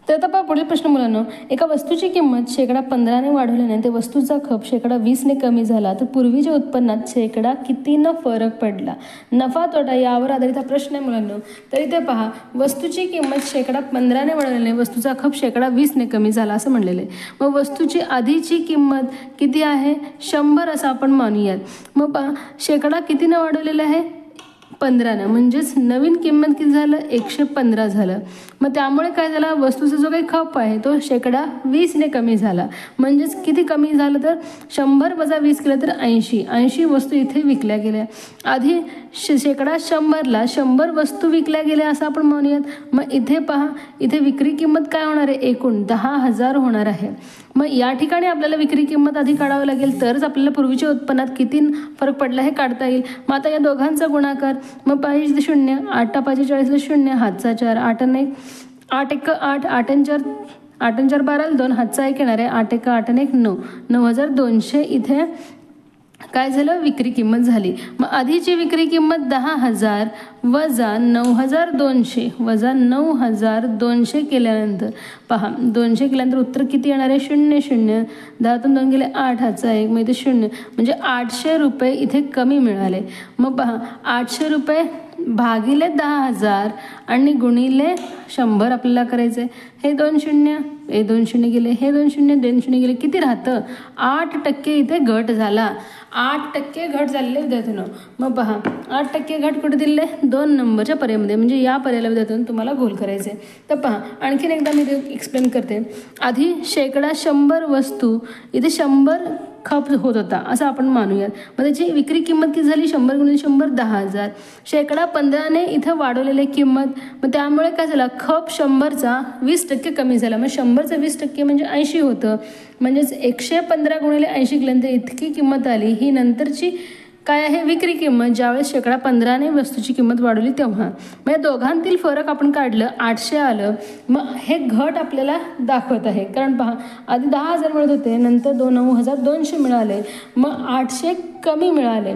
तर आता पहा पुढील प्रश्न मुलांनो, एका वस्तूची किंमत -15ने वाढवल्याने ते वस्तूचा खप -20ने कमी झाला तर पूर्वीच्या उत्पन्नात कितीनं फरक पडला? नफा तोटा यावर आधारित हा प्रश्न आहे मुलांनो. तर इथे पहा, वस्तूची किंमत -15ने वाढवल्याने वस्तूचा खप -20ने कमी झाला असं म्हणलेलं आहे. मग वस्तूची आधीची किंमत किती आहे? 100 असं आपण मानूयात. मग पहा शेकडा कितीनं वाढवलेलं आहे? 15नं, म्हणजेच नवीन किंमत किती झालं? 115 झालं. मग त्यामुळे काय झालं? वस्तूचा जो काही खप आहे तो -20ने कमी झाला. म्हणजेच किती कमी झालं? तर 100 - 20 केलं तर 80 वस्तू इथे विकल्या गेल्या. आधी -100ला 100 वस्तू विकल्या गेल्या असं आपण म्हणूयात. मग इथे पहा, इथे विक्री किंमत काय होणार आहे? एकूण 10,000 होणार आहे. मग या ठिकाणी आपल्याला विक्री किंमत आधी काढावं लागेल, तरच आपल्याला पूर्वीच्या उत्पन्नात किती फरक पडला हे काढता येईल. मग आता या दोघांचा गुणाकार, मग पाहिजे 0, 8 × 45 0, हातचा 4, 8 × 1 8 × 8 8 × 4 8 × 4 12 2, हातचा 1 येणार आहे. 8 × 8 1 9 9,200 इथे काय झालं? विक्री किंमत झाली. मग आधीची विक्री किंमत 10,000 वजा 9,200 केल्यानंतर पहा 200 केल्यानंतर उत्तर किती येणार आहे? 0 0 10तून 2 गेले 8, हातचा 1, मग इथे 0, म्हणजे 800 रुपये इथे कमी मिळाले. मग पहा 800 रुपये भागिले 10,000 आणि गुणिले 100 आपल्याला करायचं आहे. हे 2 0, हे 2 0 गेले, हे 2 0 2 0 गेले, किती राहतं? 8% इथे घट झाला. 8% घट झालेले विद्यार्थ्यांनो. मग पहा 8% घट कुठे दिले? 2 नंबरच्या पर्यायामध्ये, म्हणजे या पर्यायाला विद्यार्थ्यांनो तुम्हाला गोल करायचे. तर पहा आणखीन एकदा मी ते एक्सप्लेन करते. आधी 100 वस्तू इथे 100 खप होत होता असं आपण मानूयात. मग त्याची विक्री किंमत किती झाली? 100 × 100 10,000. 15ने इथं वाढवलेली किंमत, मग त्यामुळे काय झालं? खप 100चा 20% कमी झाला. मग 100चा 20% म्हणजे 80 होतं. म्हणजेच 115 × 80 केल्यानंतर इतकी किंमत आली. ही नंतरची काय आहे? विक्री किंमत, ज्यावेळेस 15ने वस्तूची किंमत वाढवली तेव्हा. मग या दोघांतील फरक आपण काढलं, 800 आलं. मग हे घट आपल्याला दाखवत आहे, कारण पहा आधी 10,000 मिळत होते, नंतर 9,200 मिळाले, मग 800 कमी मिळाले.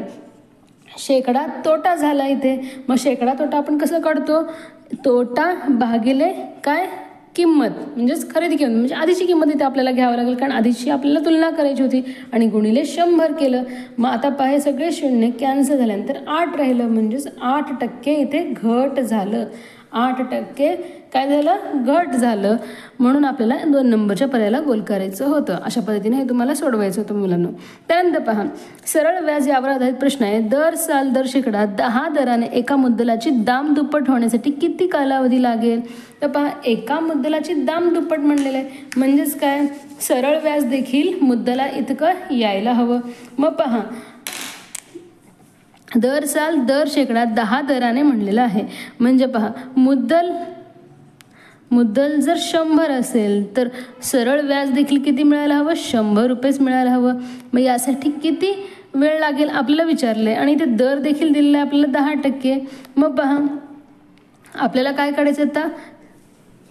शेकडा तोटा झाला इथे. मग शेकडा तोटा आपण कसं काढतो? तोटा भागिले काय? किंमत, म्हणजेच खरेदी किंमत, म्हणजे आधीची किंमत इथे आपल्याला घ्यावं लागेल, कारण आधीची आपल्याला तुलना करायची होती, आणि गुणिले 100 केलं. मग आता पहा हे सगळे 0 कॅन्सल झाल्यानंतर 8 राहिलं, म्हणजेच 8% इथे घट झालं. 8% काय झालं? घट झालं. म्हणून आपल्याला 2 नंबरच्या पर्यायाला गोल करायचं होतं. अशा पद्धतीने हे तुम्हाला सोडवायचं होतं मुलांना. त्यानंतर पहा सरळ व्याज यावर आधारित प्रश्न आहे. दर साल दर शेकडा 10 दराने एका मुद्दलाची दाम दुप्पट होण्यासाठी किती कालावधी लागेल? तर पहा एका मुद्दलाची दाम दुप्पट म्हणलेलं आहे, म्हणजेच काय? सरळ व्याज देखील मुद्दला इतकं यायला हवं. मग पहा दर साल दर शेकडा 10 दराने म्हणलेलं आहे, म्हणजे पहा मुद्दल जर 100 असेल तर सरळ व्याज देखील किती मिळायला हवं? 100 रुपयेच मिळायला हवं. मग यासाठी किती वेळ लागेल आपल्याला विचारले, आणि ते दर देखील दिलेला आहे आपल्याला 10%. मग पहा आपल्याला काय काढायचं? आता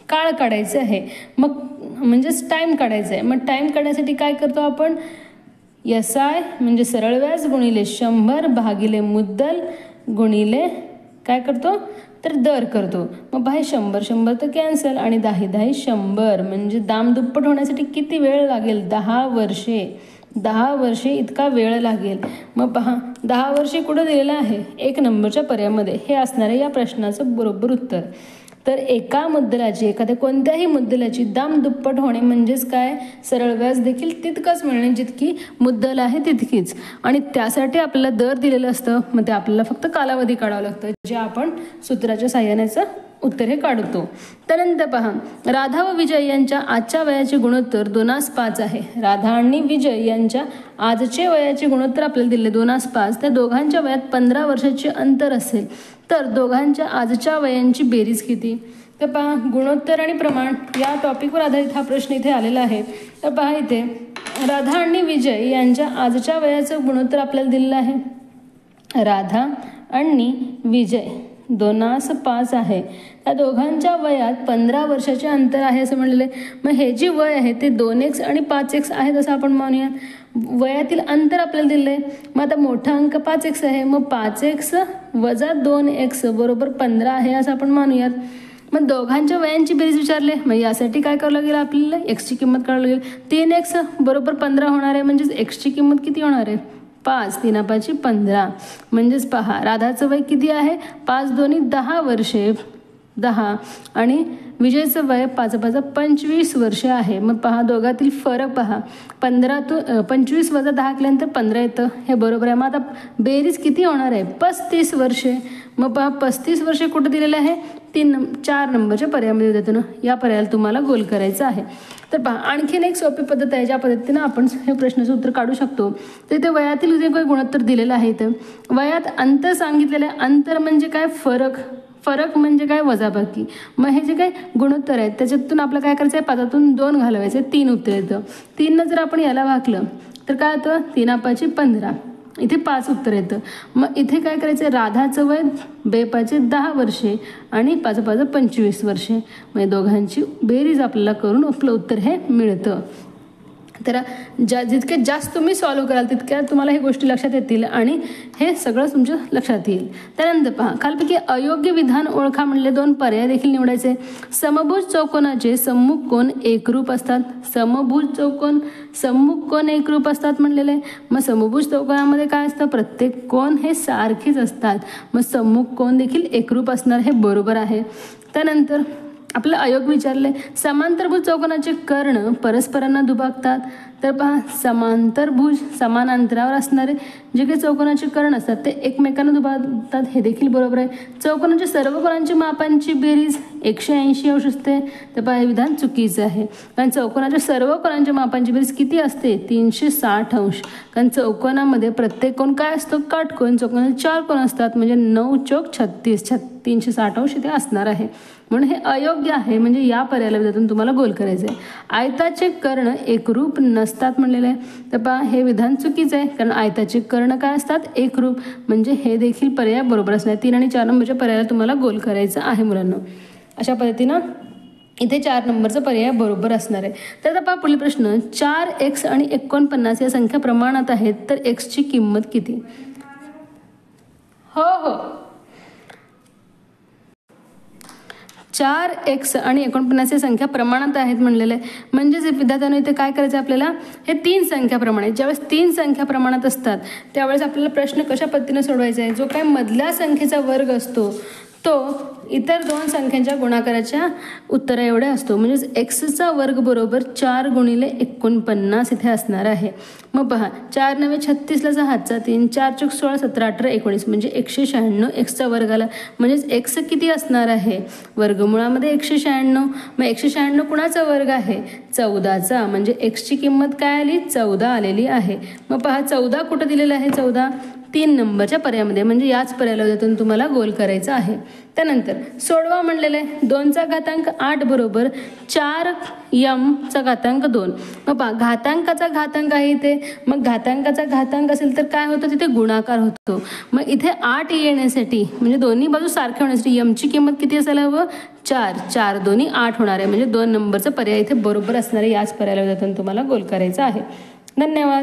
काळ काढायचं आहे, मग म्हणजेच टाईम काढायचं आहे. मग टाईम काढण्यासाठी काय करतो आपण? SI म्हणजे सरळ व्याज गुणिले 100 भागिले मुद्दल गुणिले काय करतो? तर दर करतो. मग बाहेर 100 तर कॅन्सल, आणि 10 10 100, म्हणजे दाम दुप्पट होण्यासाठी किती वेळ लागेल? 10 वर्षे. 10 वर्षे इतका वेळ लागेल. मग पहा 10 वर्षे कुठं दिलेलं आहे? 1 नंबरच्या पर्यायामध्ये. हे असणार आहे या प्रश्नाचं बरोबर उत्तर. तर एका मुद्दलाची, एखाद्या कोणत्याही मुद्दलाची दाम दुप्पट होणे म्हणजेच काय? सरळ व्याज देखील तितकंच मिळणे, जितकी मुद्दल आहे तितकीच. आणि त्यासाठी आपल्याला दर दिलेलं असतं, मग ते आपल्याला फक्त कालावधी काढावं लागतं, जे आपण सूत्राच्या साहाय्यानेचं उत्तर हे काढतो. त्यानंतर पहा राधा व विजय यांच्या आजच्या वयाचे गुणोत्तर 2:5 आहे. राधा आणि विजय यांच्या आजचे वयाचे गुणोत्तर आपल्याला दिले 2:5. त्या दोघांच्या वयात 15 वर्षाचे अंतर असेल तर दोघांच्या आजच्या वयांची बेरीज किती? तर पहा गुणोत्तर आणि प्रमाण या टॉपिकवर आधारित हा प्रश्न इथे आलेला आहे. तर पहा इथे राधा आणि विजय यांच्या आजच्या वयाचं गुणोत्तर आपल्याला दिलेलं आहे. राधा आणि विजय 2:5 आहे. त्या दोघांच्या वयात 15 वर्षाचे अंतर आहे असं म्हणलेले. मग हे जे वय आहे ते 2x आणि 5x आहेत असं आपण मानूयात. वयातील अंतर आपल्याला दिलं आहे. मग आता मोठा अंक 5x आहे, मग 5x वजा 2x बरोबर 15 आहे असं आपण मानूयात. मग दोघांच्या वयांची बेरीज विचारले, मग यासाठी काय करावं लागेल आपल्याला, एक्सची किंमत काढावी लागेल. 3x बरोबर 15 होणार आहे, म्हणजेच एक्सची किंमत किती होणार आहे, 5, 3 5 15. म्हणजेच पहा राधाचं वय किती आहे, 5 2 10 वर्षे, 10, आणि विजयचं वय 5 5 25 वर्षे आहे. मग पहा दोघातील फरक पहा, 25 वजा 10 केल्यानंतर 15 येतं, हे बरोबर आहे. मग आता बेरीज किती होणार आहे, 35 वर्षे. मग पहा 35 वर्षे कुठं दिलेलं आहे, 4 नंबरच्या पर्यायामध्ये देतो ना, या पर्यायाला तुम्हाला गोल करायचं आहे. तर पहा आणखीन एक सोपी पद्धत आहे ज्या पद्धतीनं आपण हे प्रश्नाचं उत्तर काढू शकतो. तर इथे वयातील जे काही गुणोत्तर दिलेलं आहे, इथं वयात अंतर सांगितलेलं आहे. अंतर म्हणजे काय, फरक, फरक म्हणजे काय, वजाबाकी. मग हे जे काही गुणोत्तर आहेत त्याच्यातून आपलं काय करायचं आहे, 5तून 2 घालवायचे, 3 उत्तर येतं. 3 जर आपण याला भागलं तर काय होतं, 3 5 15, इथे 5 उत्तर येतं. मग इथे काय करायचं, राधाचं वय 2 5 10 वर्षे आणि 5 5 25 वर्षे. म्हणजे दोघांची बेरीज आपल्याला करून आपलं उत्तर हे मिळतं. तर जितके जास्त तुम्ही सॉल्व्ह कराल तितक्या तुम्हाला हे गोष्टी लक्षात येतील आणि हे सगळं तुमच्या लक्षात येईल. त्यानंतर पहा खालपैकी अयोग्य विधान ओळखा म्हणले 2 पर्याय देखील निवडायचे. समभुज चौकोनाचे सम्मुख कोन एकरूप असतात. समभुज चौकोन सम्मुख कोन एकरूप असतात म्हणलेले. मग समभुज चौकोनामध्ये काय असतं, प्रत्येक कोन हे सारखेच असतात. मग सम्मुख कोन देखील एकरूप असणार, हे बरोबर आहे. त्यानंतर आपलं अयोग विचारले, समांतरभुज चौकोनाचे कर्ण परस्परांना दुभागतात. तर पहा समांतरभुज समान अंतरावर असणारे जे काही चौकोनाचे कर्ण असतात ते एकमेकांना दुभागतात, हे देखील बरोबर आहे. चौकोनाच्या सर्व कोणांची मापांची बेरीज 180 अंश असते. तर पहा हे विधान चुकीचं आहे, कारण चौकोनाच्या सर्व कोणांच्या मापांची बेरीज किती असते, 360 अंश. कारण चौकोनामध्ये प्रत्येक कोण काय असतो, काटकोन. चौकोनाचे 4 कोण असतात, म्हणजे 9 चौक 36, 360 अंश इथे असणार आहे. म्हणून हे अयोग्य आहे, म्हणजे या पर्यायाला त्यातून तुम्हाला गोल करायचं आहे. आयताचे कर्ण एकरूप नसतात म्हणलेलं आहे. तर पहा हे विधान चुकीचं आहे, कारण आयताचे कर्ण काय असतात, एकरूप. म्हणजे हे देखील पर्याय बरोबर असणार. 3 आणि 4 नंबरच्या पर्यायाला तुम्हाला गोल करायचं आहे मुलांना. अशा पद्धतीनं इथे 4 नंबरचा पर्याय बरोबर असणार आहे. तर आता पहा पुढील प्रश्न, 4x आणि 49 या संख्या प्रमाणात आहेत, तर एक्सची किंमत किती. हो 4x आणि 49 या संख्या प्रमाणात आहेत म्हणलेलं आहे. म्हणजेच विद्यार्थ्यांनो इथे काय करायचं आपल्याला, हे 3 संख्या प्रमाण आहेत. ज्यावेळेस 3 संख्या प्रमाणात असतात त्यावेळेस आपल्याला प्रश्न कशा पद्धतीनं सोडवायचा आहे, जो काय मधल्या संख्येचा वर्ग असतो तो इतर 2 संख्यांच्या गुणाकाराच्या उत्तरा एवढे असतो. म्हणजेच एक्सचा वर्ग बरोबर 4 गुणिले 49 इथे असणार आहे. मग पहा 4 9 36 ला 6 3, 4 चौक 16 17 18 19, म्हणजे 196 एक्सचा वर्ग आला. म्हणजेच एक्स किती असणार आहे, वर्गमुळामध्ये 196. मग 196 कुणाचा वर्ग आहे, 14चा. म्हणजे एक्सची किंमत काय आली, 14 आलेली आहे. मग पहा 14 कुठं दिलेलं आहे, 14 3 नंबरच्या पर्यायामध्ये, म्हणजे याच पर्यायाला तुम्हाला गोल करायचं आहे. त्यानंतर सोडवा म्हणलेलं आहे. 2चा घातांक 8 बरोबर 4m चा घातांक 2. मग पहा घातांकाचा घातांक आहे इथे, मग घातांकाचा घातांक असेल तर काय होतं, तिथे गुणाकार होतो. मग इथे 8 येण्यासाठी म्हणजे दोन्ही बाजू सारख्या होण्यासाठी mची किंमत किती असायला हवं, 4. 4 2 8 होणार आहे. म्हणजे 2 नंबरचा पर्याय इथे बरोबर असणार आहे. याच पर्यायाला तुम्हाला गोल करायचा आहे. धन्यवाद.